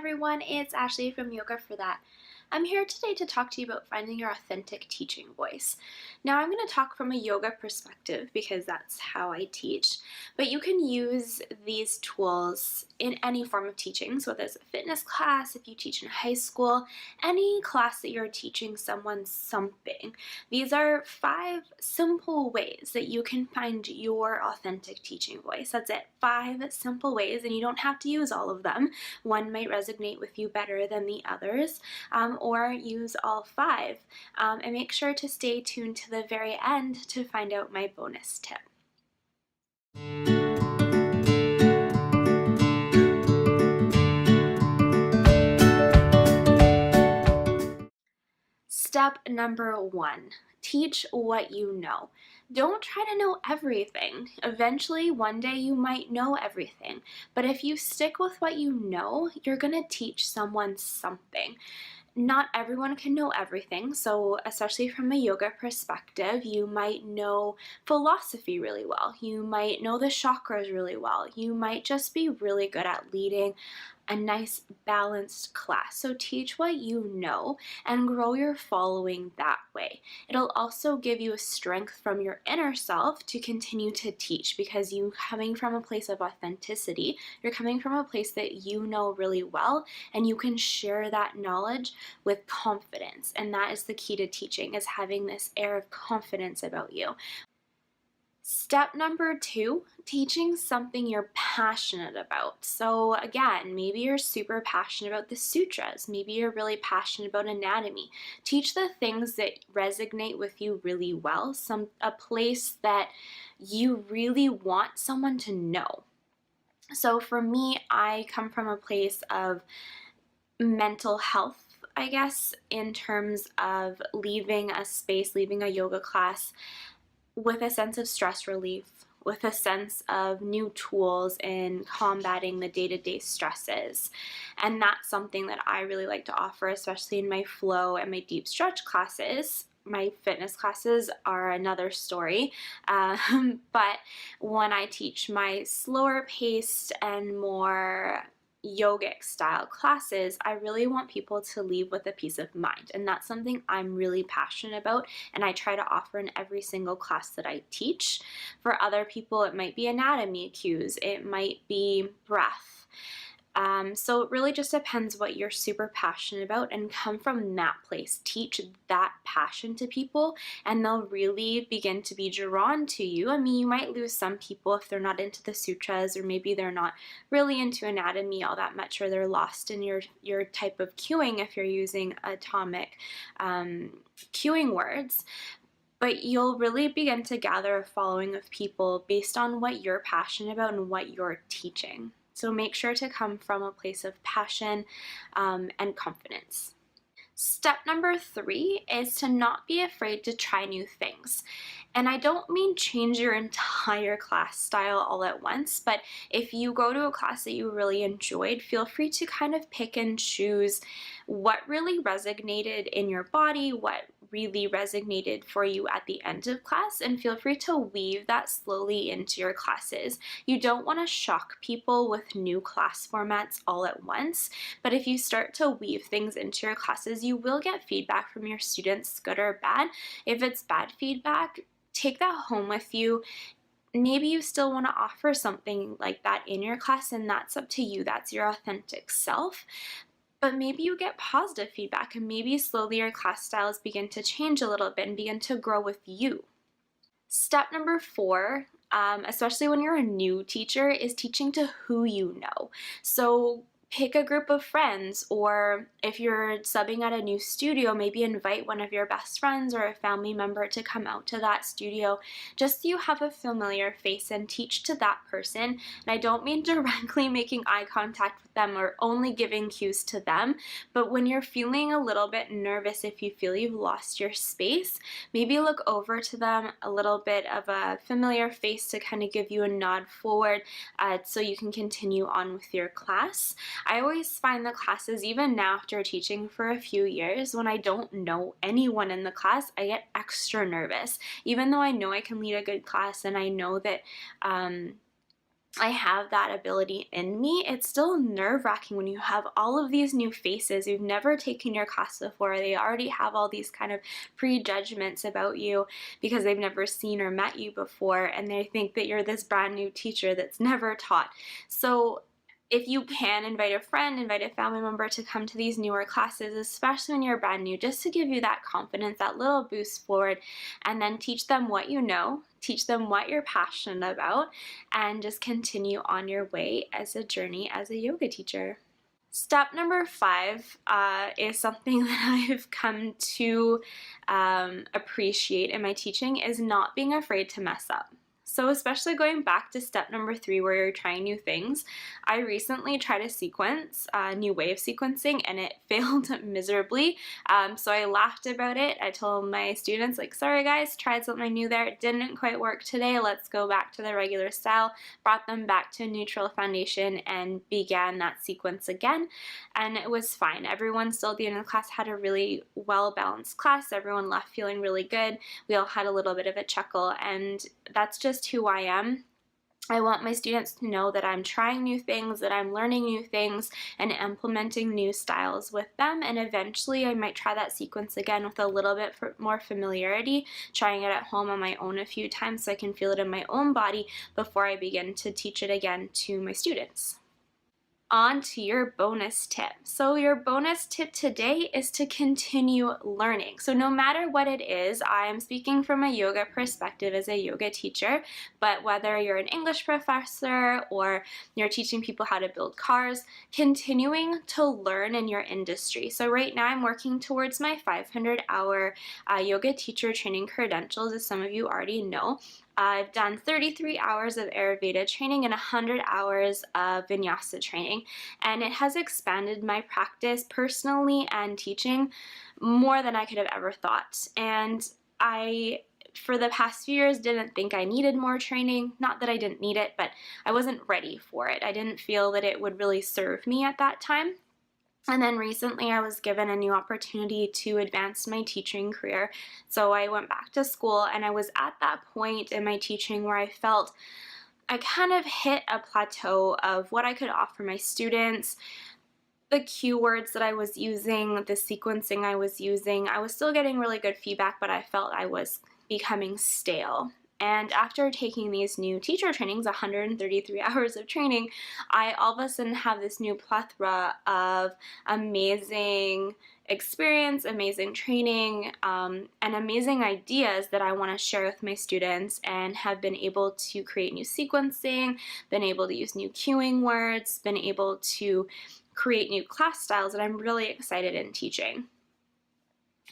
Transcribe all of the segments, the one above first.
everyone, it's Ashley from Yoga for That. I'm here today to talk to you about finding your authentic teaching voice. Now I'm going to talk from a yoga perspective because that's how I teach, but you can use these tools in any form of teaching. So whether it's a fitness class, if you teach in high school, any class that you're teaching someone something. These are 5 simple ways that you can find your authentic teaching voice. That's it, 5 simple ways, and you don't have to use all of them. One might resonate with you better than the others, or use all 5. And make sure to stay tuned to the very end to find out my bonus tip. Step number 1, teach what you know. Don't try to know everything. Eventually, one day you might know everything, but if you stick with what you know, you're going to teach someone something. Not everyone can know everything, so especially from a yoga perspective, you might know philosophy really well. You might know the chakras really well. You might just be really good at leading a nice balanced class. So teach what you know and grow your following that way. It'll also give you a strength from your inner self to continue to teach because you coming from a place of authenticity, you're coming from a place that you know really well, and you can share that knowledge with confidence. And that is the key to teaching, is having this air of confidence about you. Step number 2, teaching something you're passionate about. So again, maybe you're super passionate about the sutras. Maybe you're really passionate about anatomy. Teach the things that resonate with you really well, a place that you really want someone to know. So for me, I come from a place of mental health, I guess, in terms of leaving a space, leaving a yoga class with a sense of stress relief, with a sense of new tools in combating the day-to-day stresses. And that's something that I really like to offer, especially in my flow and my deep stretch classes. My fitness classes are another story, but when I teach my slower paced and more yogic style classes, I really want people to leave with a peace of mind, and that's something I'm really passionate about, and I try to offer in every single class that I teach. For other people, it might be anatomy cues, it might be breath. So it really just depends what you're super passionate about, and come from that place. Teach that passion to people and they'll really begin to be drawn to you. I mean, you might lose some people if they're not into the sutras, or maybe they're not really into anatomy all that much, or they're lost in your type of cueing if you're using atomic cueing words. But you'll really begin to gather a following of people based on what you're passionate about and what you're teaching. So make sure to come from a place of passion and confidence. Step number 3 is to not be afraid to try new things. And I don't mean change your entire class style all at once, but if you go to a class that you really enjoyed, feel free to kind of pick and choose what really resonated in your body, what really resonated for you at the end of class, and feel free to weave that slowly into your classes. You don't want to shock people with new class formats all at once, but if you start to weave things into your classes, you will get feedback from your students, good or bad. If it's bad feedback, take that home with you. Maybe you still want to offer something like that in your class, and that's up to you. That's your authentic self. But maybe you get positive feedback, and maybe slowly your class styles begin to change a little bit and begin to grow with you. Step number 4, especially when you're a new teacher, is teaching to who you know. So pick a group of friends, or if you're subbing at a new studio, maybe invite one of your best friends or a family member to come out to that studio, just so you have a familiar face, and teach to that person. And I don't mean directly making eye contact with them or only giving cues to them, but when you're feeling a little bit nervous, if you feel you've lost your space, maybe look over to them, a little bit of a familiar face to kind of give you a nod forward so you can continue on with your class. I always find the classes, even now after teaching for a few years, when I don't know anyone in the class, I get extra nervous. Even though I know I can lead a good class and I know that I have that ability in me. It's still nerve-wracking when you have all of these new faces who've never taken your class before. They already have all these kind of prejudgments about you because they've never seen or met you before, and they think that you're this brand new teacher that's never taught. So if you can, invite a friend, invite a family member to come to these newer classes, especially when you're brand new, just to give you that confidence, that little boost forward, and then teach them what you know, teach them what you're passionate about, and just continue on your way as a journey as a yoga teacher. Step number 5 is something that I've come to appreciate in my teaching, is not being afraid to mess up. So especially going back to step number 3 where you're trying new things, I recently tried a sequence, a new way of sequencing, and it failed miserably. So I laughed about it. I told my students, like, sorry guys, tried something new there. It didn't quite work today. Let's go back to the regular style. Brought them back to a neutral foundation and began that sequence again. And it was fine. Everyone still at the end of the class had a really well-balanced class. Everyone left feeling really good. We all had a little bit of a chuckle, and that's just who I am. I want my students to know that I'm trying new things, that I'm learning new things, and implementing new styles with them, and eventually I might try that sequence again with a little bit more familiarity, trying it at home on my own a few times so I can feel it in my own body before I begin to teach it again to my students. On to your bonus tip. So your bonus tip today is to continue learning. So no matter what it is, I am speaking from a yoga perspective as a yoga teacher, but whether you're an English professor or you're teaching people how to build cars, continuing to learn in your industry. So right now I'm working towards my 500-hour yoga teacher training credentials, as some of you already know. I've done 33 hours of Ayurveda training and 100 hours of Vinyasa training, and it has expanded my practice personally and teaching more than I could have ever thought. And I, for the past few years, didn't think I needed more training. Not that I didn't need it, but I wasn't ready for it. I didn't feel that it would really serve me at that time. And then recently I was given a new opportunity to advance my teaching career. So I went back to school, and I was at that point in my teaching where I felt I kind of hit a plateau of what I could offer my students, the keywords that I was using, the sequencing I was using. I was still getting really good feedback, but I felt I was becoming stale. And after taking these new teacher trainings, 133 hours of training, I all of a sudden have this new plethora of amazing experience, amazing training, and amazing ideas that I want to share with my students, and have been able to create new sequencing, been able to use new cueing words, been able to create new class styles that I'm really excited in teaching.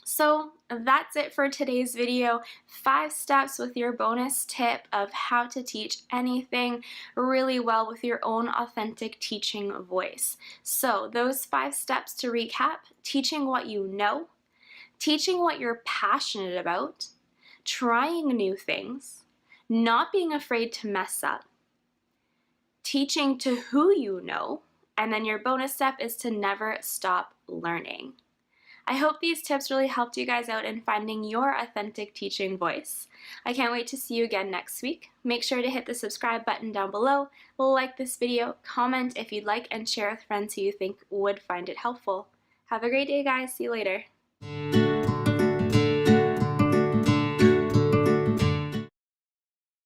So that's it for today's video. 5 steps with your bonus tip of how to teach anything really well with your own authentic teaching voice. So those 5 steps to recap: teaching what you know, teaching what you're passionate about, trying new things, not being afraid to mess up, teaching to who you know, and then your bonus step is to never stop learning. I hope these tips really helped you guys out in finding your authentic teaching voice. I can't wait to see you again next week. Make sure to hit the subscribe button down below, like this video, comment if you'd like, and share with friends who you think would find it helpful. Have a great day, guys. See you later.